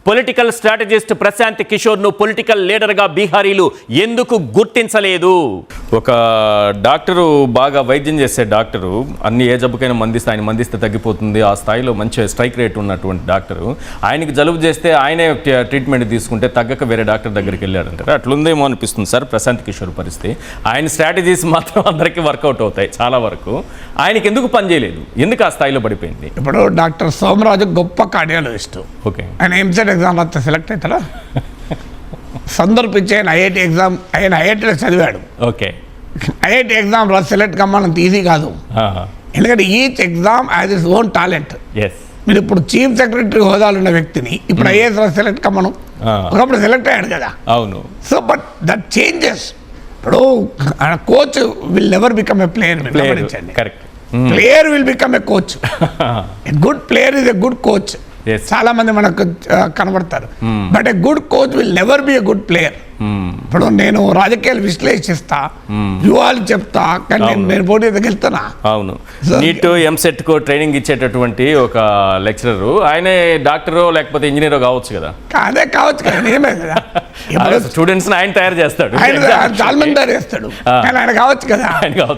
Political strategist Prashanth కిషోర్ను political లీడర్గా బీహారీలు ఎందుకు గుర్తించలేదు? ఒక డాక్టరు, బాగా వైద్యం చేసే డాక్టరు, అన్ని ఏ జబ్బుకైనా మందిస్తే ఆయన మందిస్తే తగ్గిపోతుంది, ఆ స్థాయిలో మంచి స్ట్రైక్ రేట్ ఉన్నటువంటి డాక్టరు ఆయనకి జలుబు చేస్తే ఆయనే ట్రీట్మెంట్ తీసుకుంటే తగ్గక వేరే డాక్టర్ దగ్గరికి వెళ్ళాడంటారు. అట్లుందేమో అనిపిస్తుంది సార్ ప్రశాంత్ కిషోర్ పరిస్థితి. ఆయన స్ట్రాటజీస్ మాత్రం అందరికీ వర్కౌట్ అవుతాయి చాలా వరకు. ఆయనకి ఎందుకు పనిచేయలేదు? ఎందుకు ఆ స్థాయిలో పడిపోయింది? ఇప్పుడు డాక్టర్ సోమరాజు గొప్ప కార్డియాలజిస్ట్. ఓకే, ఆయన ఎంసెట్ ఎగ్జామ్ రాస్తే సెలెక్ట్ అవుతారా? సందర్భించి ఆయన ఐఐటి ఎగ్జామ్, ఆయన ఐఐటీలో చదివాడు. ఓకే, ఐఐటి ఎగ్జామ్ రాసి సెలెక్ట్ కమ్మాలంత ఈజీ కాదు. ఎందుకంటే each exam as is own talent. మీరు ఇప్పుడు చీఫ్ సెక్రటరీ హోదాలు ఉన్న వ్యక్తిని ఇప్పుడు ఐఏఎస్ రాసి సెలెక్ట్ కమ్మను, ఒకప్పుడు సెలెక్ట్ అయ్యాడు కదా. అవును. So but that changes. ఇప్పుడు coach will never become a player. Player will become a coach. A good player is a good coach. చాలా మంది మనకు కనబడతారు. But a good coach will never be a good player. ఇప్పుడు నేను రాజకీయాలు విశ్లేషిస్తా, వ్యూహాలు చెప్తా, కానీ నేను పోటీ వెళ్తున్నా. అవును, నీట్ ఎంసెట్ కు ట్రైనింగ్ ఇచ్చేటటువంటి ఒక లెక్చరర్ ఆయనే డాక్టరో లేకపోతే ఇంజనీరో కావచ్చు కదా. అదే కావచ్చు కదా, నిజమే కదా. స్టూడెంట్స్ ఆయన తయారు చేస్తాడు, చాలా మంది తయారు చేస్తాడు, కానీ ఆయన కావచ్చు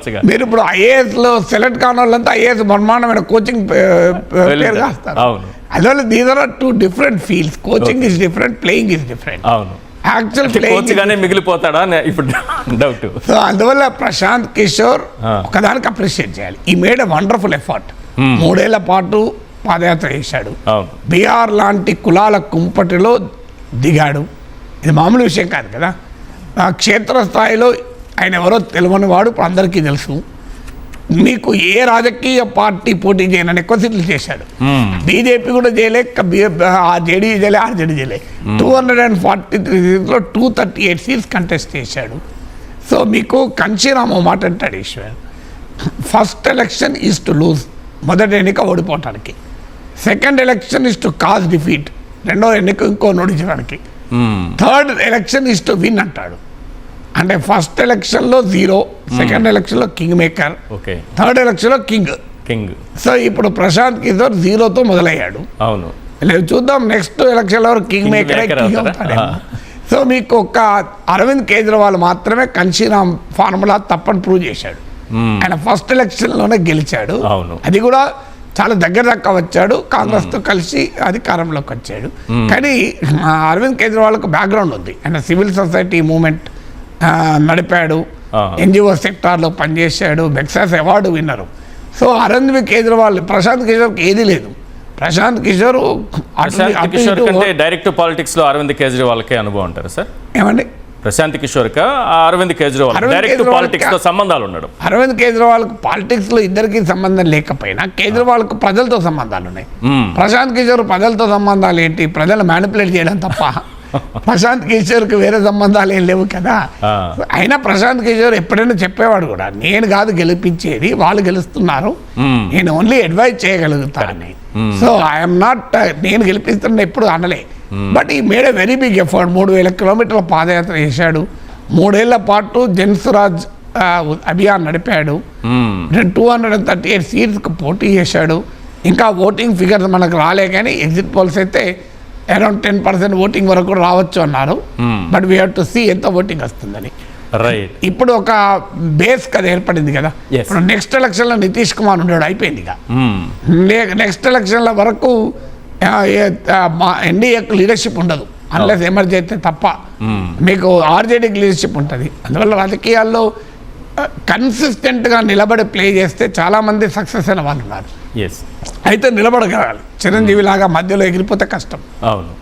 కదా. మీరు ఇప్పుడు ఐఏఎస్ లో సెలెక్ట్ కాని వాళ్ళంతా ఐఏఎస్ బ్రహ్మాండమైన కోచింగ్ ప్లేయర్ కాస్తారు. అవును. అందువల్ల these are two different fields. Coaching is different, playing is different. అవును. మిగిలిపోతాడా ఇప్పుడు డౌట్. సో అందువల్ల ప్రశాంత్ కిషోర్ ఒకదానికి అప్రిషియేట్ చేయాలి. ఈ మేడ్ ఎ వండర్ఫుల్ ఎఫర్ట్. 3 ఏళ్ల పాటు పాదయాత్ర చేశాడు. బీహార్ లాంటి కులాల కుంపటిలో దిగాడు. ఇది మామూలు విషయం కాదు కదా. క్షేత్రస్థాయిలో ఆయన ఎవరో తెలియని వాడు ఇప్పుడు అందరికీ తెలుసు. మీకు ఏ రాజకీయ పార్టీ పోటీ చేయనని ఎక్కువ సీట్లు చేశాడు. బీజేపీ కూడా చేయలే, జేడీ చేయలే, ఆర్జేడీ చేయలే. 243 సీట్స్లో 238 సీట్స్ కంటెస్ట్ చేశాడు. సో మీకు కంచీరామ్ మాట అంటాడు Eshwar, first election is to lose, మొదటి ఎన్నిక ఓడిపోవటానికి. Second election is to cause defeat, రెండో ఎన్నిక ఇంకో ఓడించడానికి. Third election is to win అంటాడు. అంటే ఫస్ట్ ఎలక్షన్లో 0, సెకండ్ ఎలక్షన్లో కింగ్ మేకర్, థర్డ్ ఎలక్షన్లో కింగ్. సో ఇప్పుడు ప్రశాంత్ కిషోర్ 0తో మొదలయ్యాడు. అవును. చూద్దాం నెక్స్ట్ ఎలక్షన్లో కింగ్ మేకర్ అవుతాడేమో. సో మీకు ఒక్క అరవింద్ కేజ్రీవాల్ మాత్రమే కంచీరామ్ ఫార్ములా తప్పని ప్రూవ్ చేశాడు. ఆయన ఫస్ట్ ఎలక్షన్లోనే గెలిచాడు. అది కూడా చాలా దగ్గర దాకా వచ్చాడు, కాంగ్రెస్తో కలిసి అధికారంలోకి వచ్చాడు. కానీ అరవింద్ కేజ్రీవాల్కు బ్యాక్గ్రౌండ్ ఉంది. ఆయన సివిల్ సొసైటీ మూవ్మెంట్ నడిపాడు, ఎన్జిఓ సెక్టార్లో పనిచేశాడు, బెక్సాస్ అవార్డు విన్నరు. సో అరవింద్ కేజ్రీవాల్ ప్రశాంత్ కిషోర్కి ఏది లేదు. ప్రశాంత్ కిషోర్ డైరెక్ట్ పాలిటిక్స్ లో అరవింద్ కేజ్రీవాల్కే అనుభవం అంటారు సార్? ఏమండి, ప్రశాంత్ కిషోర్ అరవింద్ కేజ్రీవాల్ డైరెక్ట్ పాలిటిక్స్ తో సంబంధాలు ఉండడం. అరవింద్ కేజ్రీవాల్ పాలిటిక్స్ లో ఇద్దరికి సంబంధం లేకపోయినా కేజ్రీవాల్ కు ప్రజలతో సంబంధాలు ఉన్నాయి. ప్రశాంత్ కిషోర్ ప్రజలతో సంబంధాలు ఏంటి? ప్రజలు మ్యానిపులేట్ చేయడం తప్ప ప్రశాంత్ కిషోర్కి వేరే సంబంధాలు ఏం లేవు కదా. అయినా ప్రశాంత్ కిషోర్ ఎప్పుడైనా చెప్పేవాడు కూడా, నేను కాదు గెలిపించేది, వాళ్ళు గెలుస్తున్నారు, నేను ఓన్లీ అడ్వైజ్ చేయగలుగుతానని. సో ఐఎమ్ నాట్, నేను గెలిపిస్తున్నా ఎప్పుడు అనలే. But he made a very big effort. 3000 కిలోమీటర్ల పాదయాత్ర చేశాడు. 3 ఏళ్ల పాటు జన్స్వరాజ్ అభియాన్ నడిపాడు. 238 సీట్స్కి పోటీ చేశాడు. ఇంకా ఓటింగ్ ఫిగర్స్ మనకు రాలే, కానీ ఎగ్జిట్ పోల్స్ అయితే అరౌండ్ 10% ఓటింగ్ వరకు రావచ్చు అన్నారు. But we have to see ఎంత ఓటింగ్ వస్తుందని. ఇప్పుడు ఒక బేస్ కదా ఏర్పడింది కదా. ఇప్పుడు నెక్స్ట్ ఎలక్షన్లో నితీష్ కుమార్ ఉన్నాడు, అయిపోయింది ఇక. నెక్స్ట్ ఎలక్షన్ల వరకు ఎన్డీఏకి లీడర్షిప్ ఉండదు, అన్లెస్ ఎమర్జీ అయితే తప్ప. మీకు ఆర్జేడీకి లీడర్షిప్ ఉంటుంది. అందువల్ల రాజకీయాల్లో కన్సిస్టెంట్గా నిలబడి ప్లే చేస్తే చాలామంది సక్సెస్ అయిన వాళ్ళు ఉన్నారు. అయితే నిలబడగలగాలి. చిరంజీవి లాగా మధ్యలో ఎగిరిపోతే కష్టం. అవును.